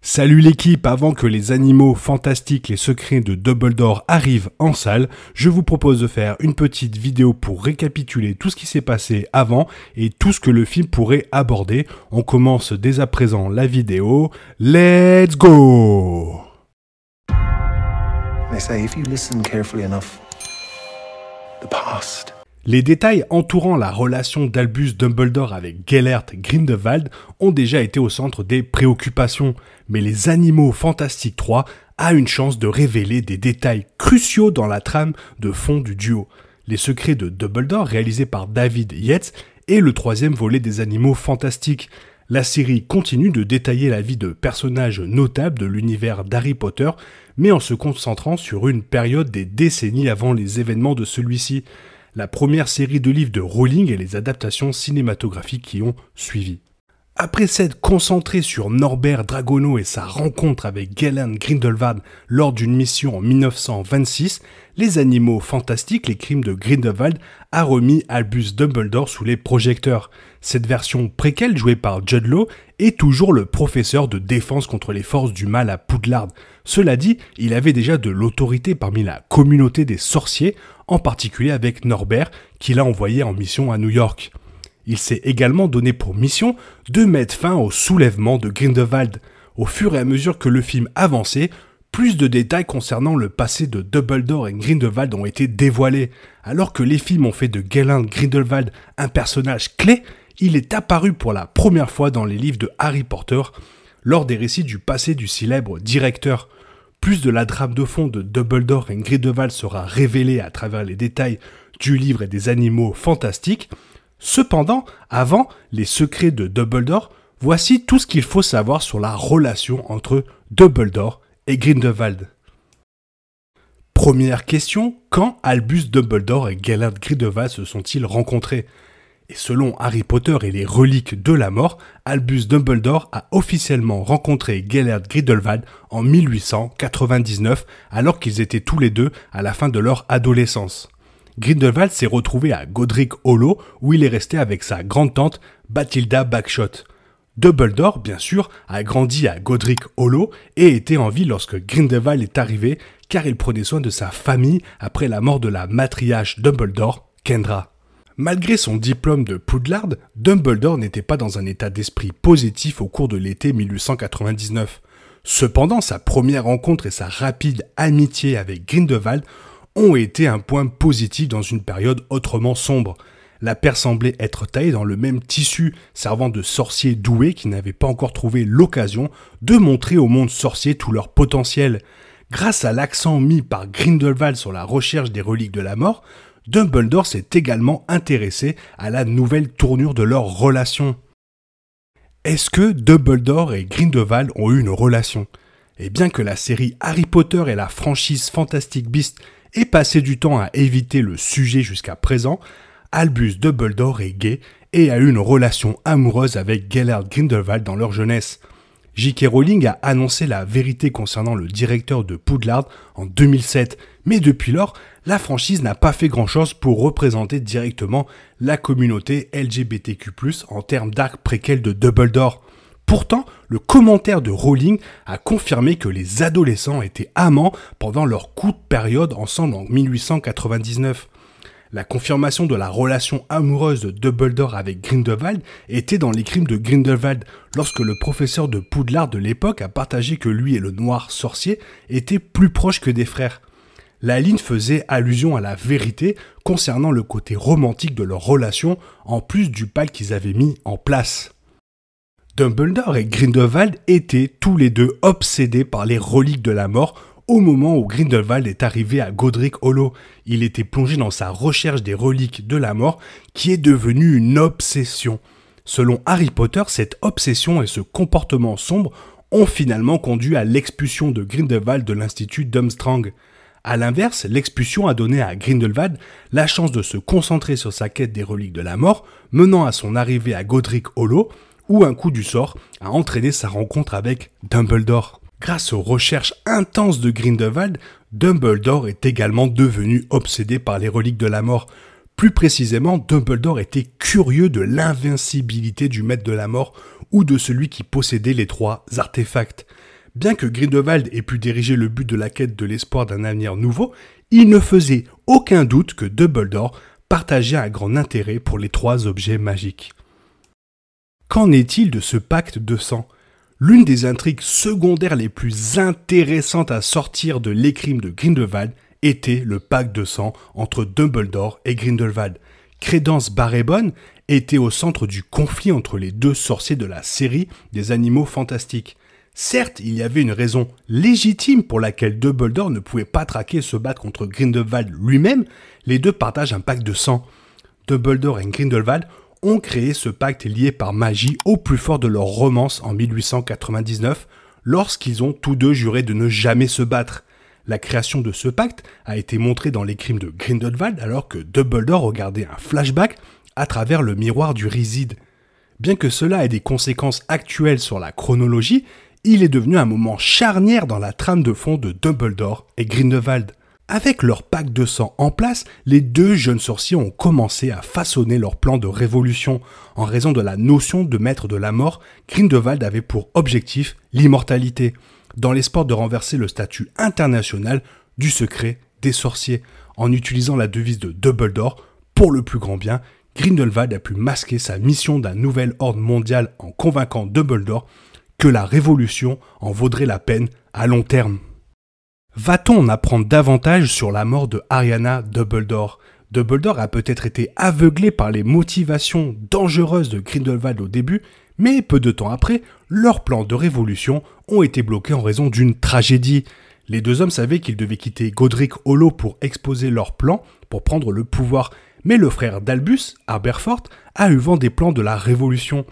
Salut l'équipe, avant que les animaux fantastiques, les secrets de Dumbledore arrivent en salle, je vous propose de faire une petite vidéo pour récapituler tout ce qui s'est passé avant et tout ce que le film pourrait aborder. On commence dès à présent la vidéo. Let's go! They say if you listen carefully enough, the past. Les détails entourant la relation d'Albus Dumbledore avec Gellert Grindelwald ont déjà été au centre des préoccupations, mais les Animaux Fantastiques 3 a une chance de révéler des détails cruciaux dans la trame de fond du duo. Les secrets de Dumbledore, réalisé par David Yates, est le troisième volet des Animaux Fantastiques. La série continue de détailler la vie de personnages notables de l'univers d'Harry Potter, mais en se concentrant sur une période des décennies avant les événements de celui-ci. La première série de livres de Rowling et les adaptations cinématographiques qui ont suivi. Après s'être concentré sur Norbert Dragono et sa rencontre avec Gellert Grindelwald lors d'une mission en 1926, les Animaux Fantastiques, les crimes de Grindelwald, a remis Albus Dumbledore sous les projecteurs. Cette version préquelle jouée par Jude Law est toujours le professeur de défense contre les forces du mal à Poudlard. Cela dit, il avait déjà de l'autorité parmi la communauté des sorciers, en particulier avec Norbert, qu'il a envoyé en mission à New York. Il s'est également donné pour mission de mettre fin au soulèvement de Grindelwald. Au fur et à mesure que le film avançait, plus de détails concernant le passé de Dumbledore et Grindelwald ont été dévoilés. Alors que les films ont fait de Gellert Grindelwald un personnage clé, il est apparu pour la première fois dans les livres de Harry Potter, lors des récits du passé du célèbre directeur. Plus de la trame de fond de Dumbledore et Grindelwald sera révélée à travers les détails du livre et des Animaux Fantastiques. Cependant, avant les secrets de Dumbledore, voici tout ce qu'il faut savoir sur la relation entre Dumbledore et Grindelwald. Première question, quand Albus Dumbledore et Gellert Grindelwald se sont-ils rencontrés ? Et selon Harry Potter et les reliques de la mort, Albus Dumbledore a officiellement rencontré Gellert Grindelwald en 1899, alors qu'ils étaient tous les deux à la fin de leur adolescence. Grindelwald s'est retrouvé à Godric Hollow, où il est resté avec sa grande-tante Bathilda Bagshot. Dumbledore, bien sûr, a grandi à Godric Hollow et était en vie lorsque Grindelwald est arrivé, car il prenait soin de sa famille après la mort de la matriarche Dumbledore, Kendra. Malgré son diplôme de Poudlard, Dumbledore n'était pas dans un état d'esprit positif au cours de l'été 1899. Cependant, sa première rencontre et sa rapide amitié avec Grindelwald ont été un point positif dans une période autrement sombre. La paire semblait être taillée dans le même tissu, servant de sorciers doués qui n'avaient pas encore trouvé l'occasion de montrer au monde sorcier tout leur potentiel. Grâce à l'accent mis par Grindelwald sur la recherche des reliques de la mort, Dumbledore s'est également intéressé à la nouvelle tournure de leur relation. Est-ce que Dumbledore et Grindelwald ont eu une relation ? Et bien que la série Harry Potter et la franchise Fantastic Beasts aient passé du temps à éviter le sujet jusqu'à présent, Albus Dumbledore est gay et a eu une relation amoureuse avec Gellert Grindelwald dans leur jeunesse. J.K. Rowling a annoncé la vérité concernant le directeur de Poudlard en 2007, mais depuis lors, la franchise n'a pas fait grand-chose pour représenter directement la communauté LGBTQ+, en termes d'arc préquel de Dumbledore. Pourtant, le commentaire de Rowling a confirmé que les adolescents étaient amants pendant leur courte période ensemble en 1899. La confirmation de la relation amoureuse de Dumbledore avec Grindelwald était dans les crimes de Grindelwald, lorsque le professeur de Poudlard de l'époque a partagé que lui et le noir sorcier étaient plus proches que des frères. La ligne faisait allusion à la vérité concernant le côté romantique de leur relation, en plus du pacte qu'ils avaient mis en place. Dumbledore et Grindelwald étaient tous les deux obsédés par les reliques de la mort au moment où Grindelwald est arrivé à Godric Hollow. Il était plongé dans sa recherche des reliques de la mort qui est devenue une obsession. Selon Harry Potter, cette obsession et ce comportement sombre ont finalement conduit à l'expulsion de Grindelwald de l'Institut Durmstrang. A l'inverse, l'expulsion a donné à Grindelwald la chance de se concentrer sur sa quête des reliques de la mort, menant à son arrivée à Godric Hollow, où un coup du sort a entraîné sa rencontre avec Dumbledore. Grâce aux recherches intenses de Grindelwald, Dumbledore est également devenu obsédé par les reliques de la mort. Plus précisément, Dumbledore était curieux de l'invincibilité du maître de la mort ou de celui qui possédait les 3 artefacts. Bien que Grindelwald ait pu diriger le but de la quête de l'espoir d'un avenir nouveau, il ne faisait aucun doute que Dumbledore partageait un grand intérêt pour les 3 objets magiques. Qu'en est-il de ce pacte de sang ? L'une des intrigues secondaires les plus intéressantes à sortir de l'écrime de Grindelwald était le pacte de sang entre Dumbledore et Grindelwald. Crédence Barebone était au centre du conflit entre les 2 sorciers de la série des Animaux Fantastiques. Certes, il y avait une raison légitime pour laquelle Dumbledore ne pouvait pas traquer et se battre contre Grindelwald lui-même, les 2 partagent un pacte de sang. Dumbledore et Grindelwald ont créé ce pacte lié par magie au plus fort de leur romance en 1899, lorsqu'ils ont tous 2 juré de ne jamais se battre. La création de ce pacte a été montrée dans les crimes de Grindelwald alors que Dumbledore regardait un flashback à travers le miroir du Réside. Bien que cela ait des conséquences actuelles sur la chronologie, il est devenu un moment charnière dans la trame de fond de Dumbledore et Grindelwald. Avec leur pacte de sang en place, les 2 jeunes sorciers ont commencé à façonner leur plan de révolution. En raison de la notion de maître de la mort, Grindelwald avait pour objectif l'immortalité, dans l'espoir de renverser le statut international du secret des sorciers. En utilisant la devise de Dumbledore, pour le plus grand bien, Grindelwald a pu masquer sa mission d'un nouvel ordre mondial en convainquant Dumbledore que la révolution en vaudrait la peine à long terme. Va-t-on en apprendre davantage sur la mort de Ariana Dumbledore ? Dumbledore a peut-être été aveuglé par les motivations dangereuses de Grindelwald au début, mais peu de temps après, leurs plans de révolution ont été bloqués en raison d'une tragédie. Les 2 hommes savaient qu'ils devaient quitter Godric Hollow pour exposer leur plan pour prendre le pouvoir, mais le frère d'Albus, Aberforth, a eu vent des plans de la révolution.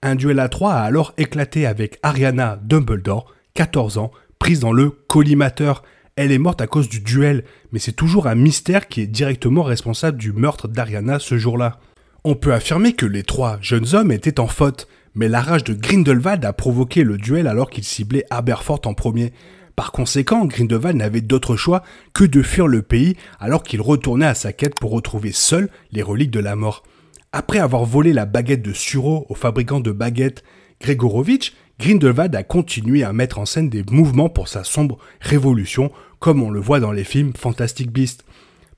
Un duel à 3 a alors éclaté avec Ariana Dumbledore, 14 ans, prise dans le collimateur. Elle est morte à cause du duel, mais c'est toujours un mystère qui est directement responsable du meurtre d'Ariana ce jour-là. On peut affirmer que les 3 jeunes hommes étaient en faute, mais la rage de Grindelwald a provoqué le duel alors qu'il ciblait Aberforth en premier. Par conséquent, Grindelwald n'avait d'autre choix que de fuir le pays alors qu'il retournait à sa quête pour retrouver seul les reliques de la mort. Après avoir volé la baguette de Suro au fabricant de baguettes Gregorovitch, Grindelwald a continué à mettre en scène des mouvements pour sa sombre révolution, comme on le voit dans les films Fantastic Beasts.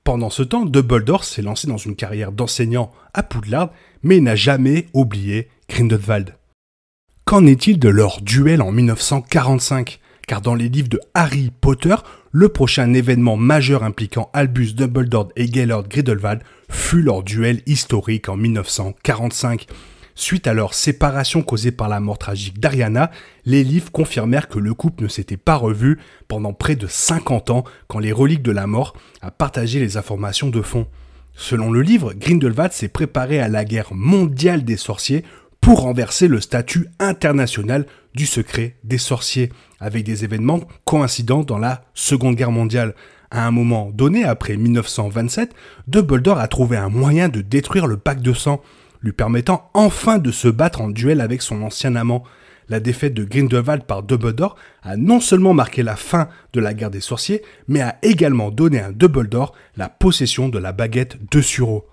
Pendant ce temps, Dumbledore s'est lancé dans une carrière d'enseignant à Poudlard, mais n'a jamais oublié Grindelwald. Qu'en est-il de leur duel en 1945 ? Car dans les livres de Harry Potter, le prochain événement majeur impliquant Albus Dumbledore et Gellert Grindelwald fut leur duel historique en 1945. Suite à leur séparation causée par la mort tragique d'Ariana, les livres confirmèrent que le couple ne s'était pas revu pendant près de 50 ans quand les reliques de la mort a partagé les informations de fond. Selon le livre, Grindelwald s'est préparé à la guerre mondiale des sorciers pour renverser le statut international du secret des sorciers, avec des événements coïncidents dans la Seconde Guerre mondiale. À un moment donné, après 1927, Dumbledore a trouvé un moyen de détruire le pacte de sang, lui permettant enfin de se battre en duel avec son ancien amant. La défaite de Grindelwald par Dumbledore a non seulement marqué la fin de la guerre des sorciers, mais a également donné à Dumbledore la possession de la baguette de Suro.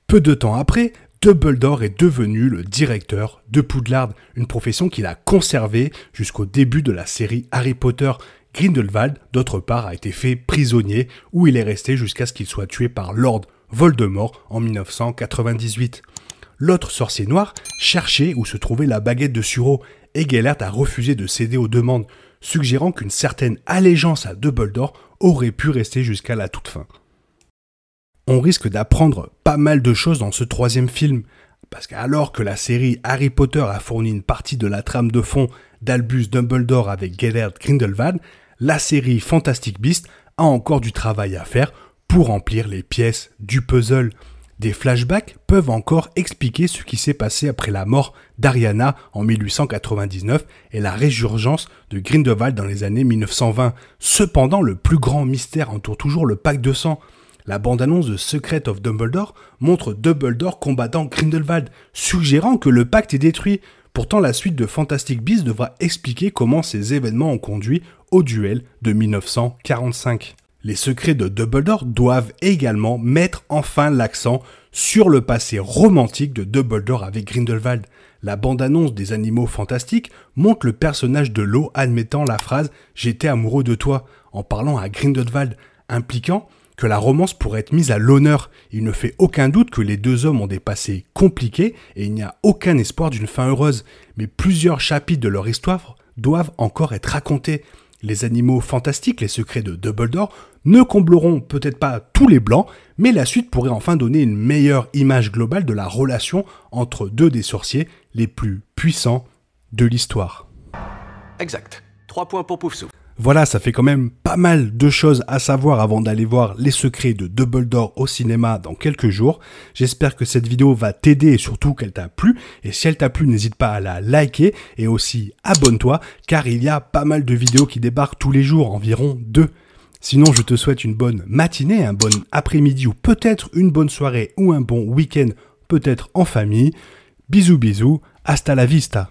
Peu de temps après, Dumbledore est devenu le directeur de Poudlard, une profession qu'il a conservée jusqu'au début de la série Harry Potter. Grindelwald, d'autre part, a été fait prisonnier, où il est resté jusqu'à ce qu'il soit tué par Lord Voldemort en 1998. L'autre sorcier noir cherchait où se trouvait la baguette de Suro, et Gellert a refusé de céder aux demandes, suggérant qu'une certaine allégeance à Dumbledore aurait pu rester jusqu'à la toute fin. On risque d'apprendre pas mal de choses dans ce 3e film, parce qu'alors que la série Harry Potter a fourni une partie de la trame de fond d'Albus Dumbledore avec Gellert Grindelwald, la série Fantastic Beasts a encore du travail à faire pour remplir les pièces du puzzle. Des flashbacks peuvent encore expliquer ce qui s'est passé après la mort d'Ariana en 1899 et la résurgence de Grindelwald dans les années 1920. Cependant, le plus grand mystère entoure toujours le pacte de sang. La bande-annonce de Secret of Dumbledore montre Dumbledore combattant Grindelwald, suggérant que le pacte est détruit. Pourtant, la suite de Fantastic Beasts devra expliquer comment ces événements ont conduit au duel de 1945. Les secrets de Dumbledore doivent également mettre enfin l'accent sur le passé romantique de Dumbledore avec Grindelwald. La bande-annonce des Animaux Fantastiques montre le personnage de Lo admettant la phrase « J'étais amoureux de toi » en parlant à Grindelwald, impliquant que la romance pourrait être mise à l'honneur. Il ne fait aucun doute que les deux hommes ont des passés compliqués et il n'y a aucun espoir d'une fin heureuse. Mais plusieurs chapitres de leur histoire doivent encore être racontés. Les Animaux Fantastiques, les secrets de Dumbledore, ne combleront peut-être pas tous les blancs, mais la suite pourrait enfin donner une meilleure image globale de la relation entre deux des sorciers les plus puissants de l'histoire. Exact. 3 points pour Poufsou. Voilà, ça fait quand même pas mal de choses à savoir avant d'aller voir Les Secrets de Dumbledore au cinéma dans quelques jours. J'espère que cette vidéo va t'aider et surtout qu'elle t'a plu. Et si elle t'a plu, n'hésite pas à la liker et aussi abonne-toi car il y a pas mal de vidéos qui débarquent tous les jours, environ 2. Sinon, je te souhaite une bonne matinée, un bon après-midi ou peut-être une bonne soirée ou un bon week-end, peut-être en famille. Bisous bisous, hasta la vista.